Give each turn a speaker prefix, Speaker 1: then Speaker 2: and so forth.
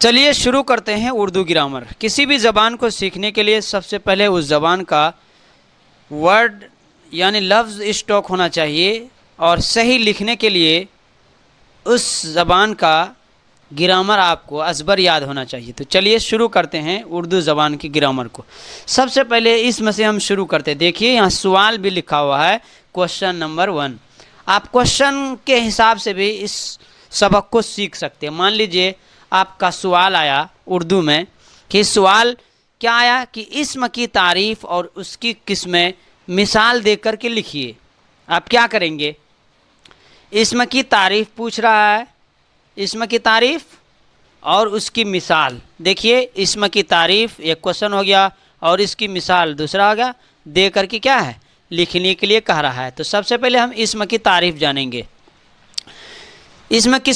Speaker 1: चलिए शुरू करते हैं उर्दू ग्रामर। किसी भी ज़बान को सीखने के लिए सबसे पहले उस ज़बान का वर्ड यानी लफ्ज़ स्टॉक होना चाहिए और सही लिखने के लिए उस ज़बान का ग्रामर आपको अज़बर याद होना चाहिए। तो चलिए शुरू करते हैं उर्दू ज़बान की ग्रामर को। सबसे पहले इसमें से हम शुरू करते हैं। देखिए यहाँ सवाल भी लिखा हुआ है, क्वेश्चन नंबर 1। आप क्वेश्चन के हिसाब से भी इस सबक को सीख सकते हैं। मान लीजिए आपका सवाल आया उर्दू में कि सवाल क्या आया कि इस्म की तारीफ़ और उसकी किस्में मिसाल देकर के लिखिए। आप क्या करेंगे, इस्म की तारीफ़ पूछ रहा है, इस्म की तारीफ़ और उसकी मिसाल। देखिए इस्म की तारीफ़ एक क्वेश्चन हो गया और इसकी मिसाल दूसरा हो गया, दे करके क्या है लिखने के लिए कह रहा है। तो सबसे पहले हम इस्म की तारीफ़ जानेंगे। इसमें किस